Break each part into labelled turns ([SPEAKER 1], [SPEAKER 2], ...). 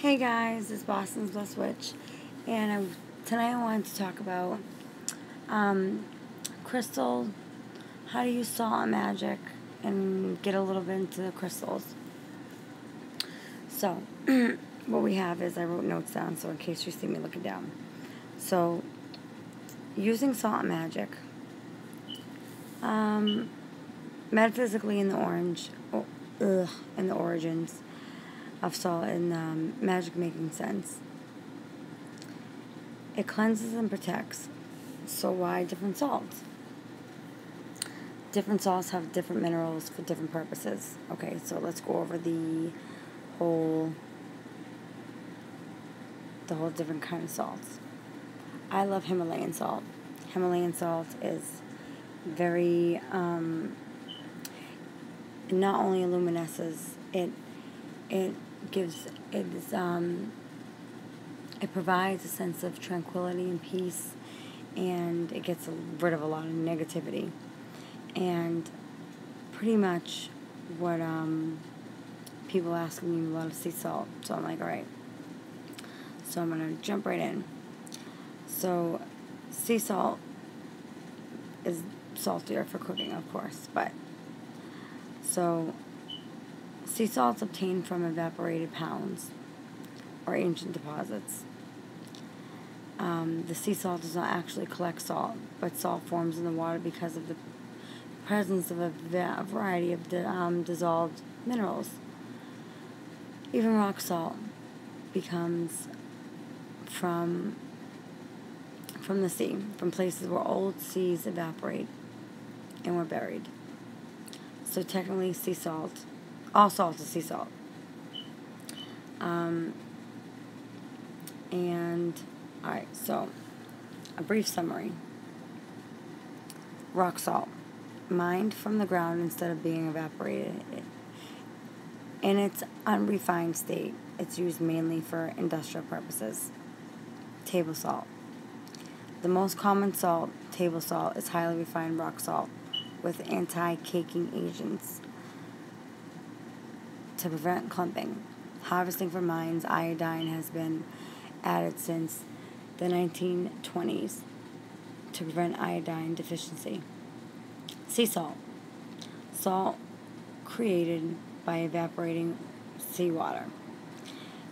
[SPEAKER 1] Hey guys, it's Boston's Blessed Witch, and tonight I wanted to talk about crystal, how to use salt and magic, and get a little bit into the crystals. So, what we have is, I wrote notes down, so in case you see me looking down. So, using salt and magic, metaphysically in the in the origins of salt in magic making sense. It cleanses and protects. So why different salts? Different salts have different minerals for different purposes. Okay, so let's go over the whole different kind of salts. I love Himalayan salt. Himalayan salt is very not only luminesces, it provides a sense of tranquility and peace, and it gets rid of a lot of negativity. And pretty much what people ask me a lot of sea salt, so I'm like, alright, so I'm gonna jump right in. So sea salt is saltier for cooking, of course, but so sea salt is obtained from evaporated pounds or ancient deposits. The sea salt does not actually collect salt, but salt forms in the water because of the presence of a variety of dissolved minerals. Even rock salt becomes from the sea, from places where old seas evaporate and were buried. So technically, sea salt, all salt is sea salt. Alright, so a brief summary. Rock salt, mined from the ground instead of being evaporated. In its unrefined state, it's used mainly for industrial purposes. Table salt. The most common salt, table salt, is highly refined rock salt with anti-caking agents to prevent clumping. Harvesting from mines, iodine has been added since the 1920s to prevent iodine deficiency. Sea salt. Salt created by evaporating seawater,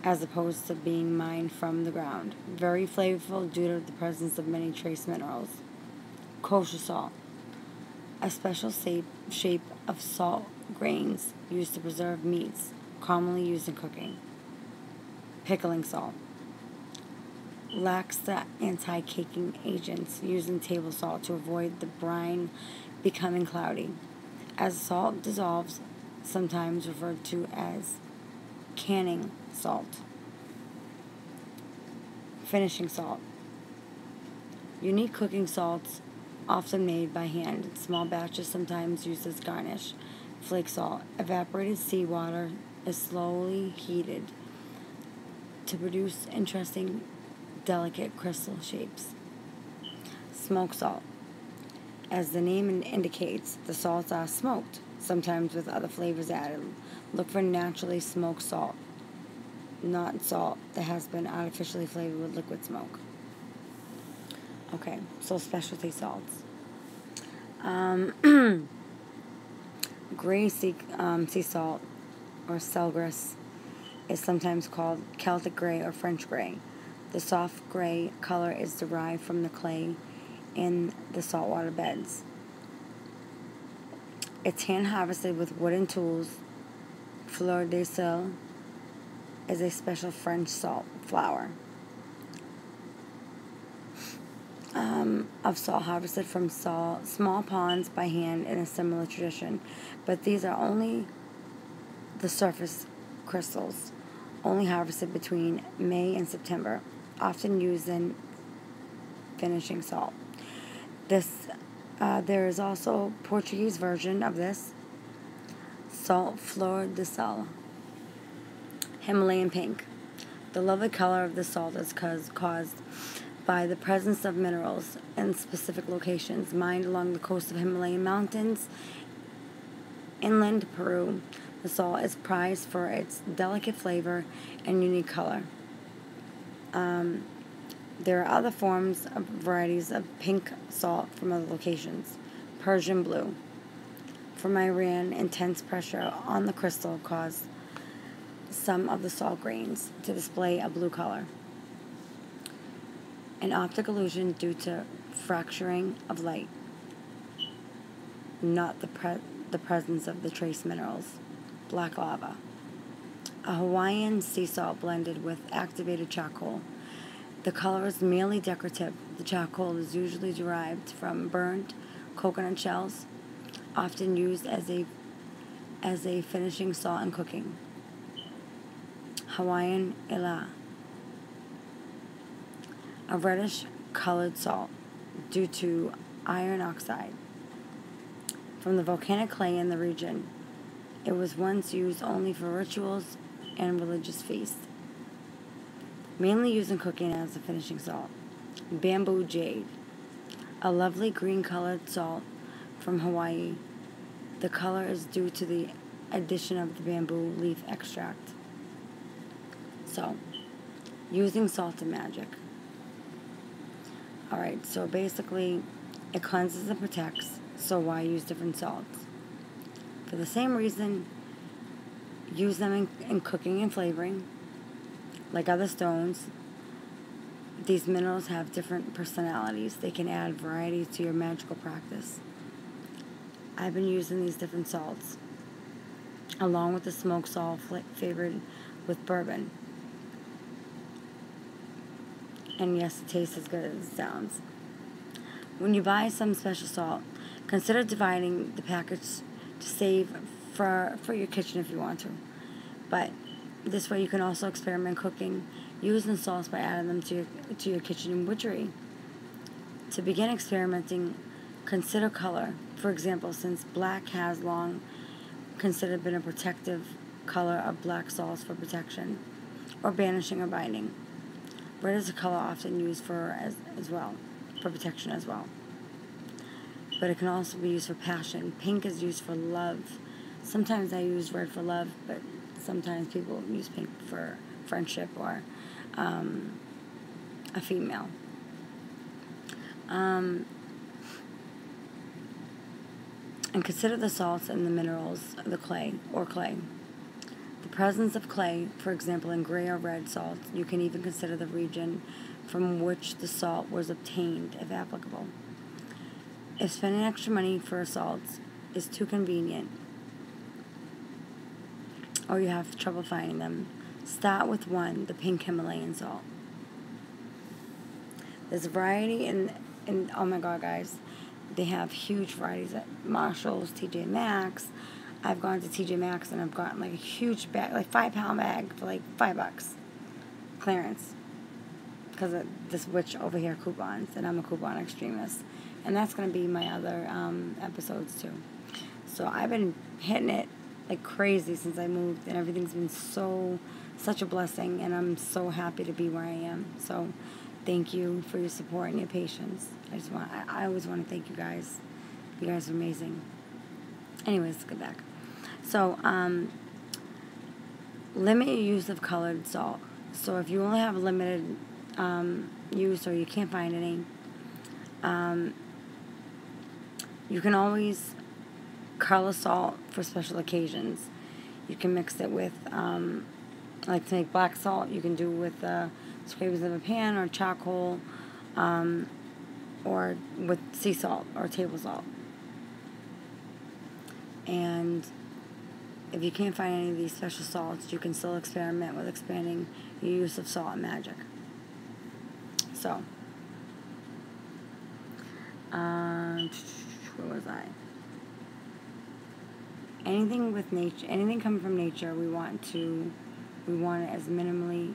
[SPEAKER 1] as opposed to being mined from the ground. Very flavorful due to the presence of many trace minerals. Kosher salt. A special shape of salt grains used to preserve meats, commonly used in cooking. Pickling salt. Lacks the anti-caking agents used in table salt to avoid the brine becoming cloudy. As salt dissolves, sometimes referred to as canning salt. Finishing salt. Unique cooking salts, often made by hand in small batches, sometimes used as garnish. Flake salt. Evaporated seawater is slowly heated to produce interesting, delicate crystal shapes. Smoke salt. As the name indicates, the salts are smoked, sometimes with other flavors added. Look for naturally smoked salt, not salt that has been artificially flavored with liquid smoke. Okay, so specialty salts. Gray sea salt, or selgris, is sometimes called Celtic gray or French gray. The soft gray color is derived from the clay in the saltwater beds. It's hand harvested with wooden tools. Fleur de sel is a special French salt flower of salt harvested from small ponds by hand in a similar tradition, but these are only the surface crystals, only harvested between May and September, often used in finishing salt. There is also a Portuguese version of this, salt fleur de sel. Himalayan pink. The lovely color of the salt is caused by the presence of minerals in specific locations mined along the coast of Himalayan mountains, inland Peru, The salt is prized for its delicate flavor and unique color. There are other forms of varieties of pink salt from other locations. Persian blue. From Iran, intense pressure on the crystal caused some of the salt grains to display a blue color. An optic illusion due to fracturing of light, not the presence of the trace minerals. Black lava. A Hawaiian sea salt blended with activated charcoal. The color is merely decorative. The charcoal is usually derived from burnt coconut shells, often used as a finishing salt in cooking. Hawaiian ila. A reddish colored salt due to iron oxide from the volcanic clay in the region. It was once used only for rituals and religious feasts, mainly used in cooking as a finishing salt. Bamboo jade. A lovely green-colored salt from Hawaii. The color is due to the addition of the bamboo leaf extract. So, using salt and magic. Alright, so basically, it cleanses and protects, so why use different salts? For the same reason, use them in cooking and flavoring. Like other stones, these minerals have different personalities. They can add variety to your magical practice. I've been using these different salts, along with the smoked salt flavored with bourbon. And yes, it tastes as good as it sounds. When you buy some special salt, consider dividing the package to save for your kitchen if you want to. But this way you can also experiment cooking using salts by adding them to your kitchen witchery. To begin experimenting, consider color. For example, since black has long considered been a protective color of black salts for protection or banishing or binding. Red is a color often used for protection as well. But it can also be used for passion. Pink is used for love. Sometimes I use red for love, but sometimes people use pink for friendship or a female. And consider the salts and the minerals of the clay. The presence of clay, for example, in gray or red salts. You can even consider the region from which the salt was obtained, if applicable. If spending extra money for salts is too convenient, or you have trouble finding them, start with the pink Himalayan salt. There's a variety in oh my god, guys, they have huge varieties at Marshall's, TJ Maxx. I've gone to TJ Maxx and I've gotten like a huge bag, like 5-pound bag for like $5. Clearance. Because of this witch over here coupons, and I'm a coupon extremist. And that's going to be my other episodes too. So I've been hitting it like crazy since I moved, and everything's been such a blessing, and I'm so happy to be where I am. So thank you for your support and your patience. I always want to thank you guys. You guys are amazing. Anyways, let's get back. So limit your use of colored salt. So if you only have limited use or you can't find any, you can always color salt for special occasions. You can mix it with, like to make black salt, you can do with scrapings of a pan or charcoal, or with sea salt or table salt. And if you can't find any of these special salts, you can still experiment with expanding your use of salt and magic. So, where was I? Anything with nature, anything coming from nature, we want it as minimally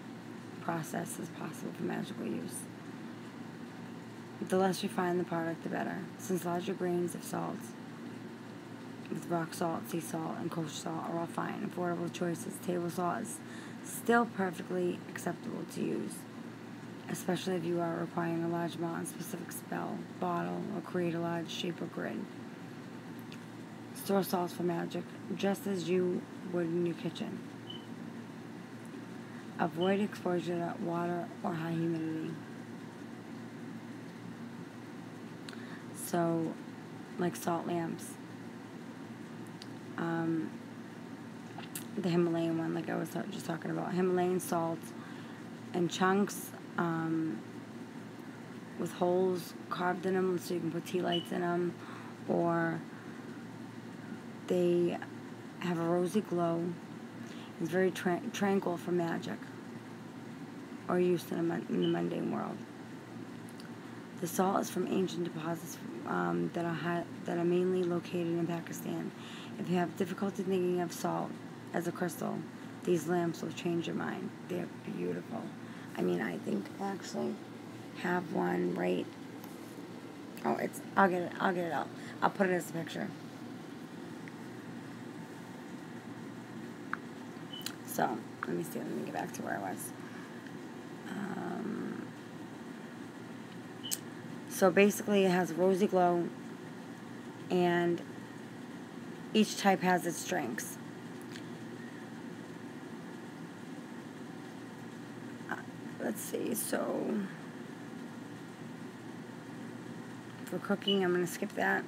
[SPEAKER 1] processed as possible for magical use. The less refined the product, the better. Since larger grains of salts with rock salt, sea salt, and kosher salt are all fine, affordable choices, table salt is still perfectly acceptable to use, especially if you are requiring a large amount in specific spell, bottle, or create a large shape or grid. Store salts for magic just as you would in your kitchen. Avoid exposure to water or high humidity. So, like salt lamps. The Himalayan one, like I was just talking about. Himalayan salt in chunks with holes carved in them so you can put tea lights in them. Or they have a rosy glow. It's very tranquil for magic or use in the mundane world. The salt is from ancient deposits that are mainly located in Pakistan. If you have difficulty thinking of salt as a crystal, these lamps will change your mind. They're beautiful. I mean, I think I actually have one right. Oh, I'll get it out. I'll put it as a picture. So, let me see. Let me get back to where I was. So basically it has a rosy glow, and each type has its strengths. Let's see, so for cooking, I'm going to skip that.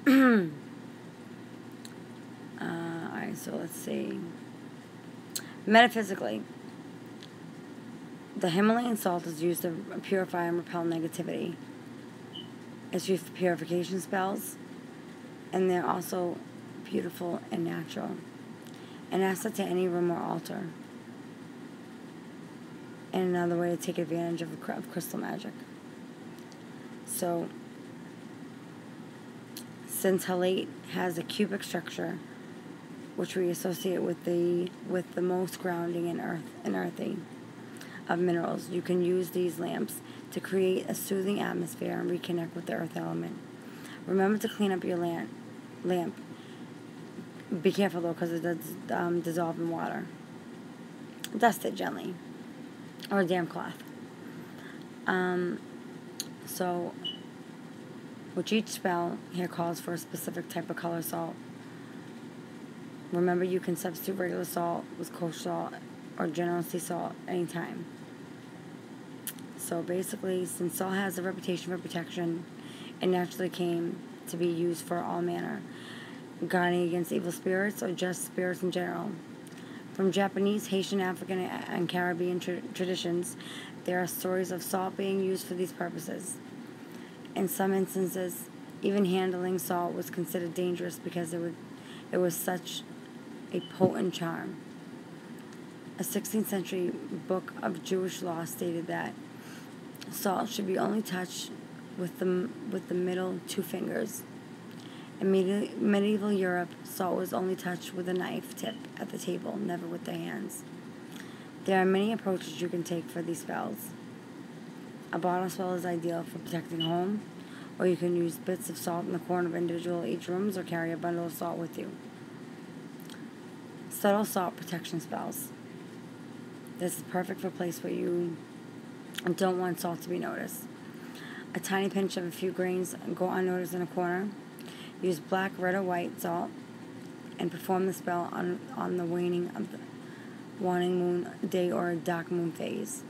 [SPEAKER 1] Alright, so let's see. Metaphysically, the Himalayan salt is used to purify and repel negativity. It's used for purification spells, and they're also beautiful and natural. An asset to any room or altar. And another way to take advantage of crystal magic. So, since halate has a cubic structure, which we associate with the most grounding and earthy of minerals, you can use these lamps to create a soothing atmosphere and reconnect with the earth element. Remember to clean up your lamp. Be careful though, because it does dissolve in water. Dust it gently, or a damp cloth. So, which each spell here calls for a specific type of color salt. Remember, you can substitute regular salt with kosher salt or general sea salt anytime. So basically, since salt has a reputation for protection, it naturally came to be used for all manner, guarding against evil spirits or just spirits in general. From Japanese, Haitian, African, and Caribbean traditions, there are stories of salt being used for these purposes. In some instances, even handling salt was considered dangerous because it was such a potent charm. A 16th century book of Jewish law stated that salt should be only touched with the middle two fingers. In medieval Europe, salt was only touched with a knife tip at the table, never with the hands. There are many approaches you can take for these spells. A bottle spell is ideal for protecting home, or you can use bits of salt in the corner of individual each rooms, or carry a bundle of salt with you. Subtle salt protection spells. This is perfect for a place where you don't want salt to be noticed. A tiny pinch of a few grains go unnoticed in a corner. Use black, red, or white salt and perform the spell on the waning moon day or a dark moon phase,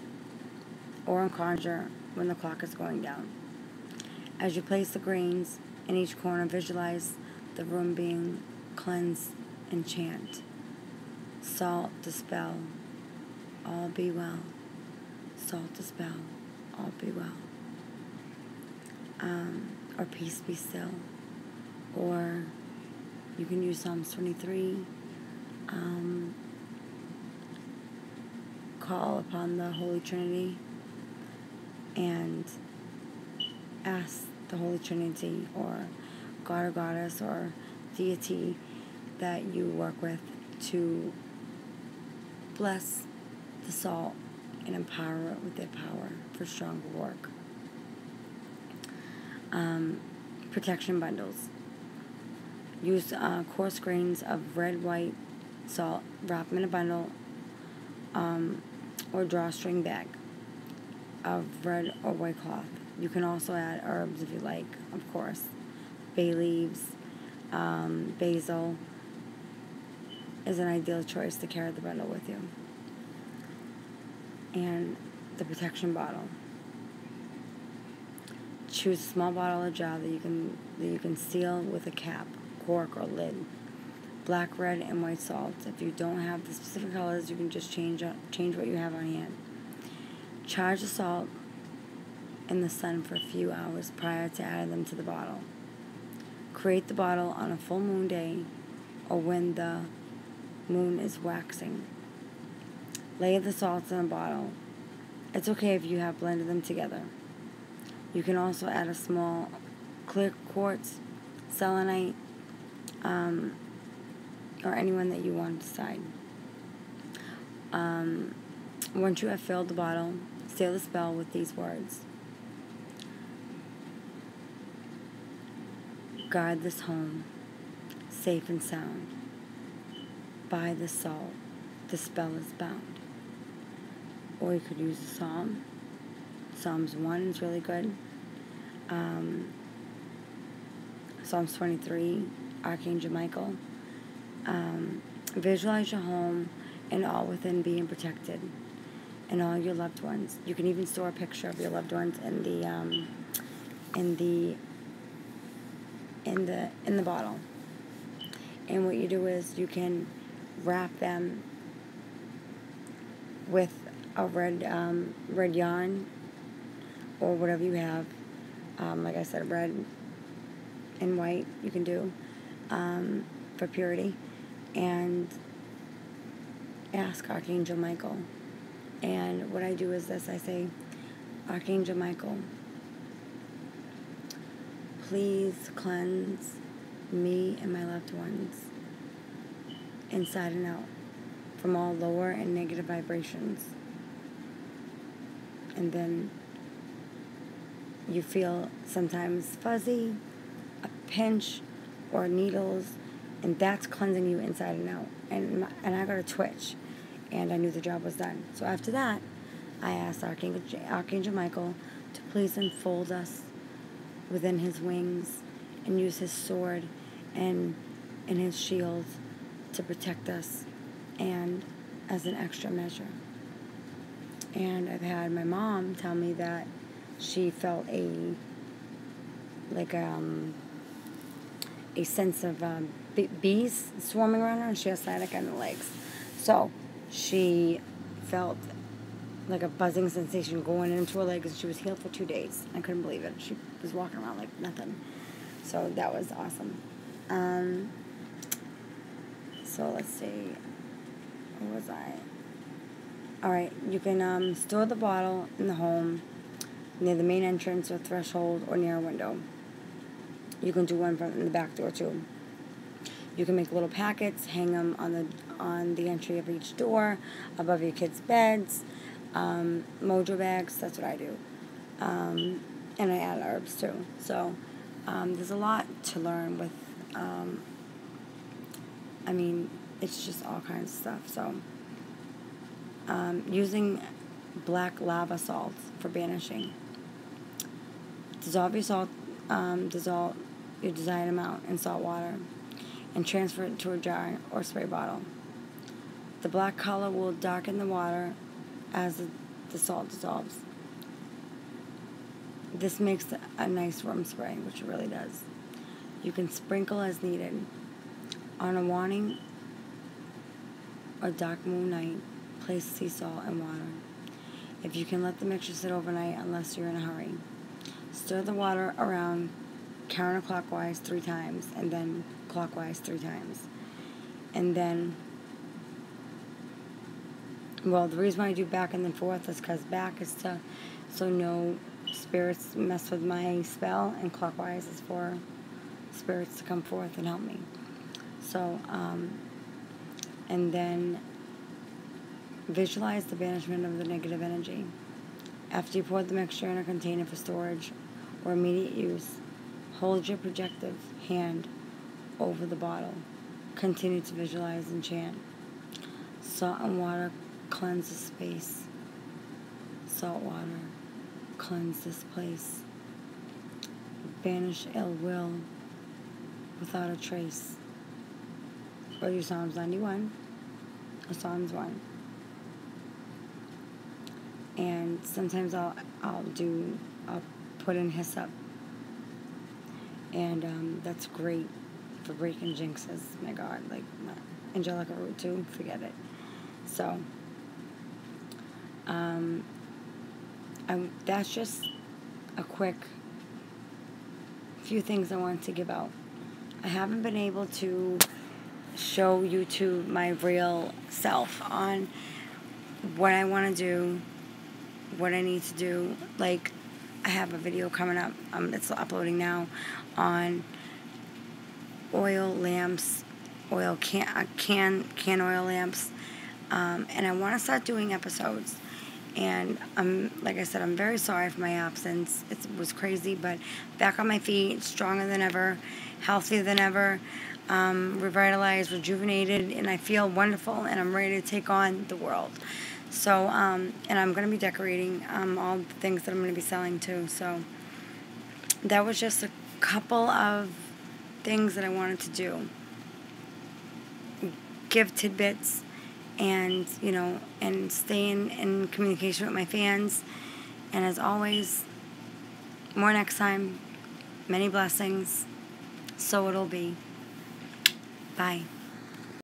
[SPEAKER 1] or on Conjure when the clock is going down. As you place the grains in each corner, visualize the room being cleansed and chant. Salt dispel, all be well. Salt dispel, all be well. Or peace be still. Or you can use Psalms 23. Call upon the Holy Trinity and ask the Holy Trinity or God or Goddess or deity that you work with to bless the salt and empower it with their power for stronger work. Protection bundles. Use coarse grains of red, white salt, wrap them in a bundle, or drawstring bag of red or white cloth. You can also add herbs if you like, of course. Bay leaves, basil is an ideal choice to carry the bundle with you. And the protection bottle. Choose a small bottle or jar that you can seal with a cap, cork, or lid. Black, red, and white salt. If you don't have the specific colors, you can just change what you have on hand. Charge the salt in the sun for a few hours prior to adding them to the bottle. Create the bottle on a full moon day or when the moon is waxing. Lay the salts in a bottle. It's okay if you have blended them together. You can also add a small clear quartz, selenite, or anyone that you want to decide. Once you have filled the bottle, seal the spell with these words. Guard this home, safe and sound. By the salt, the spell is bound. Or you could use a psalm. Psalms 1 is really good. Psalms 23, Archangel Michael. Visualize your home and all within being protected, and all your loved ones. You can even store a picture of your loved ones in the bottle. And what you do is you can wrap them with a red yarn or whatever you have. Like I said, red and white you can do for purity, and ask Archangel Michael. And what I do is this: I say, Archangel Michael, please cleanse me and my loved ones inside and out from all lower and negative vibrations. And then you feel sometimes fuzzy, a pinch, or needles, and that's cleansing you inside and out. And I got a twitch, and I knew the job was done. So after that, I asked Archangel Michael to please enfold us within his wings and use his sword and his shield to protect us, and as an extra measure. And I've had my mom tell me that she felt a sense of bees swarming around her, and she has sciatica in the legs. So she felt like a buzzing sensation going into her legs, and she was healed for 2 days. I couldn't believe it. She was walking around like nothing. So that was awesome. So let's see. Where was I? Alright, you can store the bottle in the home near the main entrance or threshold or near a window. You can do one in the back door too. You can make little packets, hang them on the entry of each door, above your kids' beds. Mojo Bags, that's what I do. And I add herbs too. So there's a lot to learn with, it's just all kinds of stuff. So using black lava salt for banishing. Dissolve your desired amount in salt water and transfer it to a jar or spray bottle. The black color will darken the water as the salt dissolves. This makes a nice room spray, which it really does. You can sprinkle as needed. On a waning or dark moon night, place sea salt and water. If you can let the mixture sit overnight, unless you're in a hurry. Stir the water around counterclockwise 3 times, and then clockwise 3 times. And then, well, the reason why I do back and then forth is because back is so no spirits mess with my spell, and clockwise is for spirits to come forth and help me. So, and then visualize the banishment of the negative energy. After you pour the mixture in a container for storage or immediate use, hold your projective hand over the bottle. Continue to visualize and chant. Salt and water cleanse the space. Salt water, cleanse this place. Banish ill will. without a trace. Or do Psalms 91 or Psalms 1. And sometimes I'll put in hyssop. And that's great for breaking jinxes. My God, like angelica root too, forget it. So that's just a quick few things I want to give out. I haven't been able to show YouTube my real self on what I want to do, what I need to do. Like, I have a video coming up, it's uploading now, on oil lamps, can oil lamps, and I want to start doing episodes. And like I said, I'm very sorry for my absence. It was crazy, but back on my feet, stronger than ever, healthier than ever, revitalized, rejuvenated, and I feel wonderful, and I'm ready to take on the world. So, and I'm going to be decorating all the things that I'm going to be selling too. So that was just a couple of things that I wanted to do. Give tidbits. And, and stay in communication with my fans. And as always, more next time. Many blessings. So it'll be. Bye.